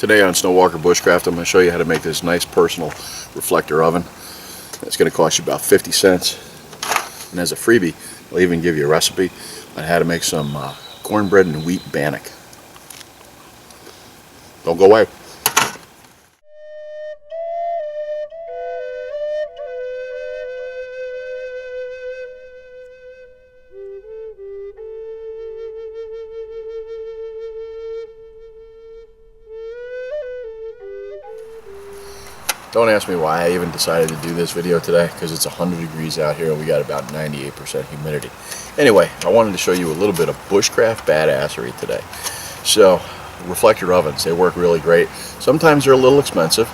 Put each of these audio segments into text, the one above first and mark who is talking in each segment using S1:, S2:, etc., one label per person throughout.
S1: Today on Snowwalker Bushcraft, I'm going to show you how to make this nice personal reflector oven. It's going to cost you about 50 cents. And as a freebie, I'll even give you a recipe on how to make some cornbread and wheat bannock. Don't go away. Don't ask me why I even decided to do this video today, because it's 100 degrees out here and we got about 98% humidity. Anyway, I wanted to show you a little bit of bushcraft badassery today. So, reflector ovens, they work really great. Sometimes they're a little expensive,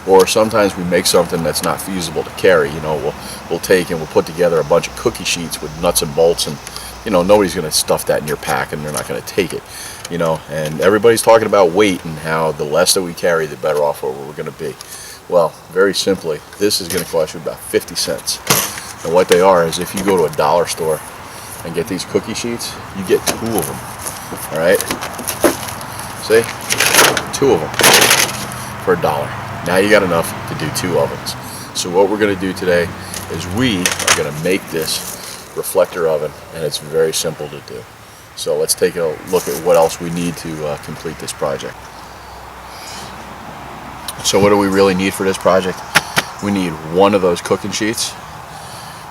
S1: or sometimes we make something that's not feasible to carry. You know, we'll take and we'll put together a bunch of cookie sheets with nuts and bolts, and you know, nobody's going to stuff that in your pack and they're not going to take it. You know, and everybody's talking about weight and how the less that we carry, the better off where we're going to be. Well, very simply, this is going to cost you about 50 cents. And what they are is, if you go to a dollar store and get these cookie sheets, you get 2 of them. Alright? See? 2 of them for $1. Now you got enough to do 2 ovens. So what we're going to do today is we are going to make this reflector oven, and it's very simple to do. So let's take a look at what else we need to complete this project. So what do we really need for this project? We need 1 of those cooking sheets.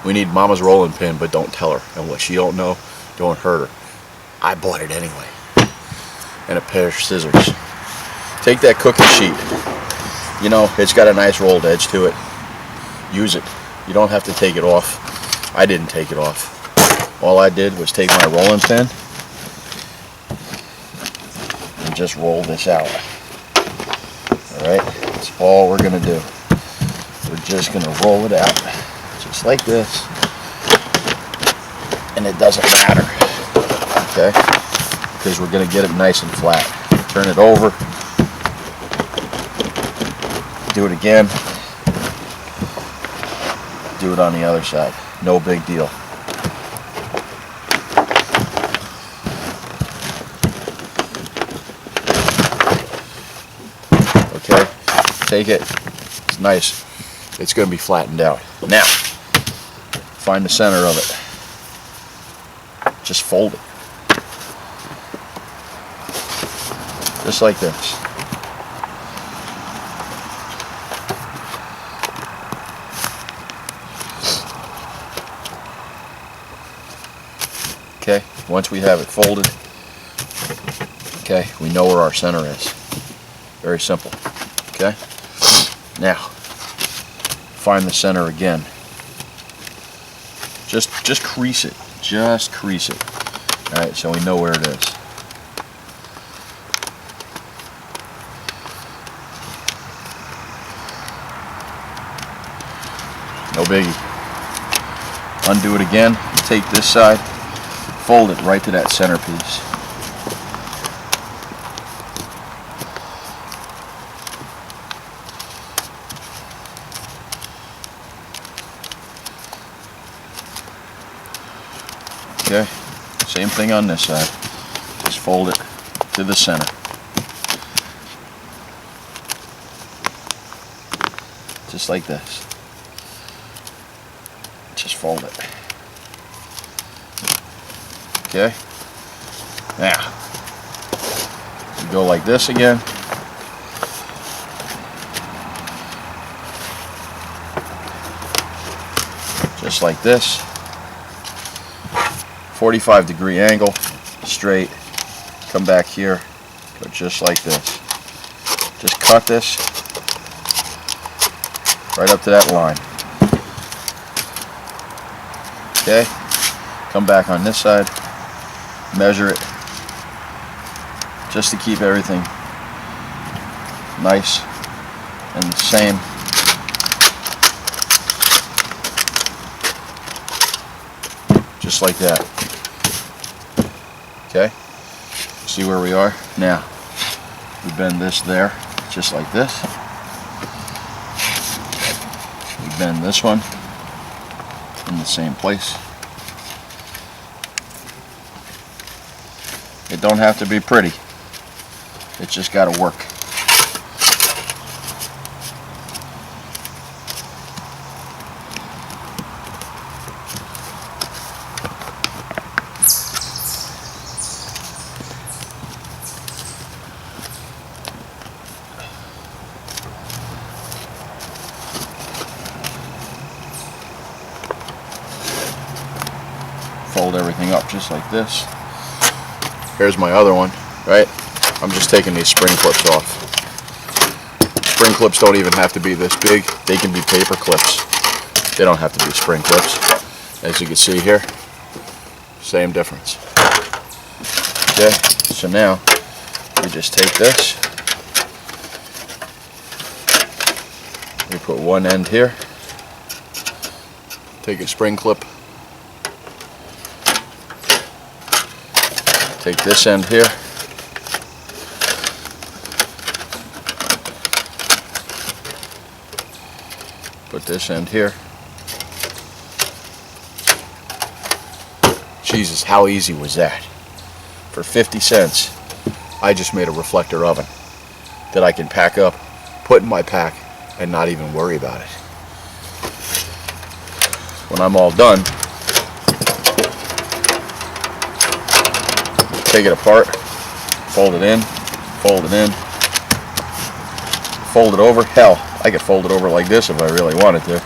S1: We need Mama's rolling pin, but don't tell her. And what she don't know, don't hurt her. I bought it anyway. And a pair of scissors. Take that cooking sheet. You know, it's got a nice rolled edge to it. Use it. You don't have to take it off. I didn't take it off. All I did was take my rolling pin and just roll this out. Alright, that's all we're going to do. We're just going to roll it out, just like this, and it doesn't matter, okay, because we're going to get it nice and flat. Turn it over, do it again, do it on the other side, no big deal. Okay, take it, it's nice, it's going to be flattened out. Now, find the center of it, just fold it, just like this. Okay, once we have it folded, okay, we know where our center is. Very simple. Okay? Now, find the center again. Just crease it. Just crease it. Alright, so we know where it is. No biggie. Undo it again. Take this side. Fold it right to that center piece. Okay, same thing on this side. Just fold it to the center. Just like this. Just fold it. Okay, now we go like this again. Just like this. 45-degree angle, straight, come back here, go just like this. Just cut this right up to that line. Okay, come back on this side, measure it, just to keep everything nice and the same. Just like that. Okay, see where we are? Now, we bend this there, just like this. We bend this one in the same place. It don't have to be pretty. It's just got to work. fold everything up just like this. Here's my other one, right? I'm just taking these spring clips off. Spring clips don't even have to be this big. They can be paper clips. They don't have to be spring clips. As you can see here, same difference. Okay, so now we just take this. We put one end here. Take a spring clip. Take this end here. Put this end here. Jesus, how easy was that? For 50 cents, I just made a reflector oven that I can pack up, put in my pack, and not even worry about it. When I'm all done, take it apart, fold it in, fold it in, fold it over. Hell, I could fold it over like this if I really wanted to.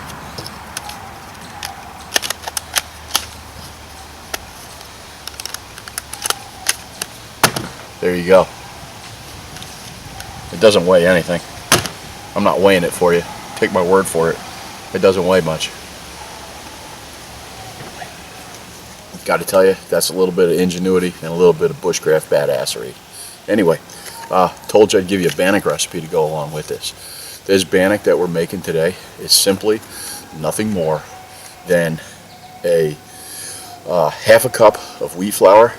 S1: There you go. It doesn't weigh anything. I'm not weighing it for you. Take my word for it. It doesn't weigh much. Got to tell you, that's a little bit of ingenuity and a little bit of bushcraft badassery. Anyway, told you I'd give you a Bannock recipe to go along with this. This Bannock that we're making today is simply nothing more than a half a cup of wheat flour,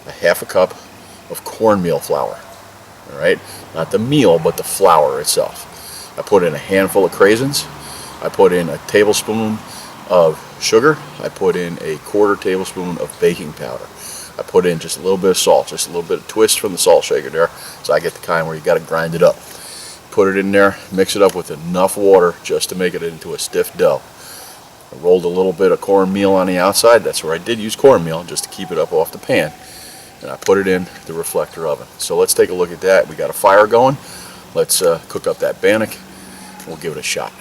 S1: a half a cup of cornmeal flour. All right, not the meal, but the flour itself. I put in a handful of craisins. I put in a tablespoon of sugar. I put in a quarter tablespoon of baking powder. I put in just a little bit of salt, just a little bit of twist from the salt shaker there. So I get the kind where you got to grind it up. Put it in there, mix it up with enough water just to make it into a stiff dough. I rolled a little bit of cornmeal on the outside. That's where I did use cornmeal just to keep it up off the pan. And I put it in the reflector oven. So let's take a look at that. We got a fire going. Let's cook up that Bannock. We'll give it a shot.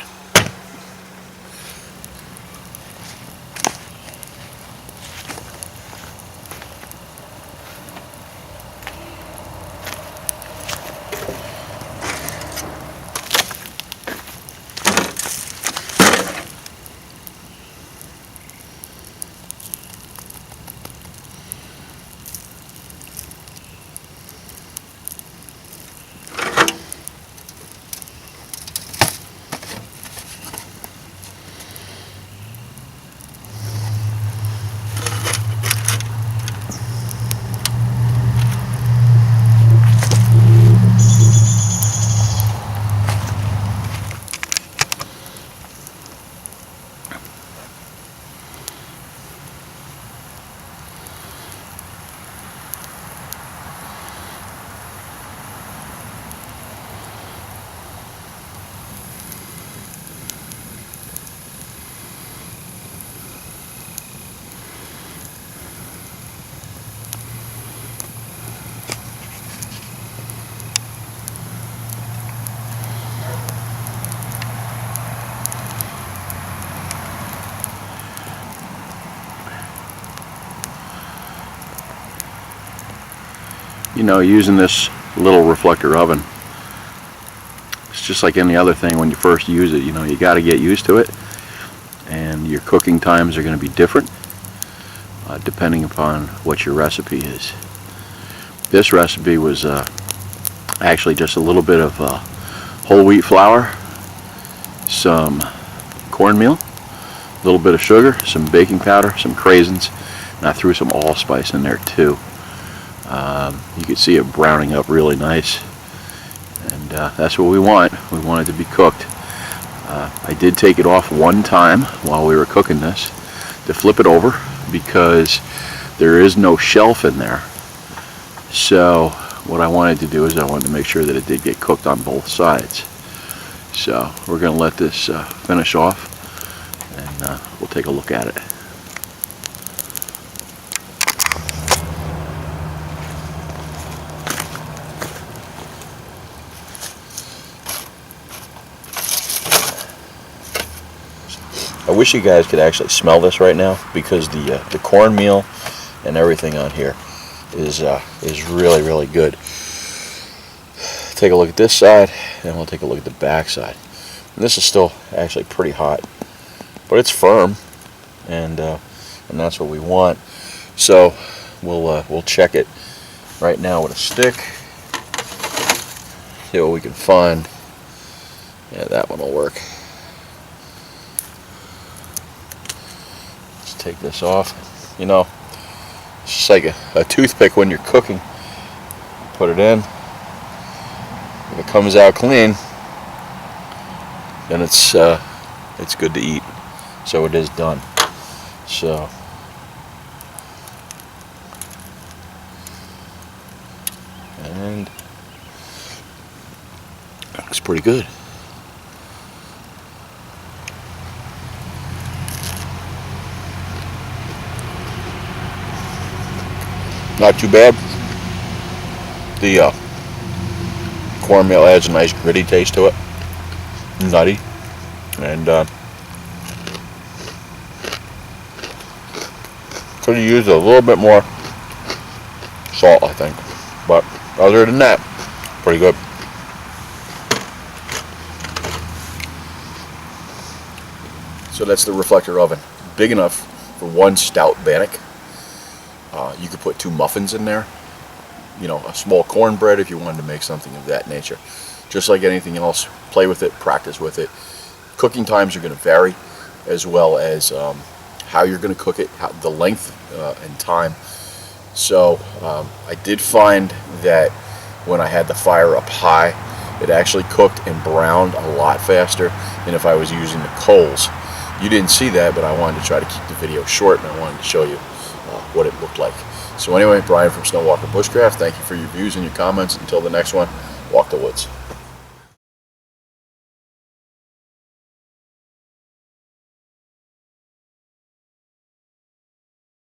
S1: You know, using this little reflector oven, it's just like any other thing when you first use it. You know, you got to get used to it, and your cooking times are going to be different depending upon what your recipe is. This recipe was actually just a little bit of whole wheat flour, some cornmeal, a little bit of sugar, some baking powder, some craisins, and I threw some allspice in there too. You can see it browning up really nice, and that's what we want. We want it to be cooked. I did take it off one time while we were cooking this to flip it over because there is no shelf in there. So what I wanted to do is I wanted to make sure that it did get cooked on both sides. So we're going to let this finish off, and we'll take a look at it. wish you guys could actually smell this right now, because the cornmeal and everything on here is really good. Take a look at this side, and we'll take a look at the back side. And this is still actually pretty hot, but it's firm, and that's what we want. So we'll check it right now with a stick. See what we can find. Yeah, that one will work. Let's take this off. You know, it's just like a toothpick when you're cooking. Put it in. If it comes out clean, then it's good to eat. So it is done. So and looks pretty good. Not too bad. The cornmeal adds a nice gritty taste to it, nutty, and could have used a little bit more salt, I think, but other than that, pretty good. So that's the Reflector oven, big enough for one stout Bannock. You could put 2 muffins in there, you know, a small cornbread if you wanted to make something of that nature. Just like anything else, play with it, practice with it. Cooking times are going to vary, as well as how you're going to cook it, the length and time. So I did find that when I had the fire up high, it actually cooked and browned a lot faster than if I was using the coals. You didn't see that, but I wanted to try to keep the video short, and I wanted to show you what it looked like. So anyway, Brian from Snowwalker Bushcraft, thank you for your views and your comments. Until the next one, walk the woods.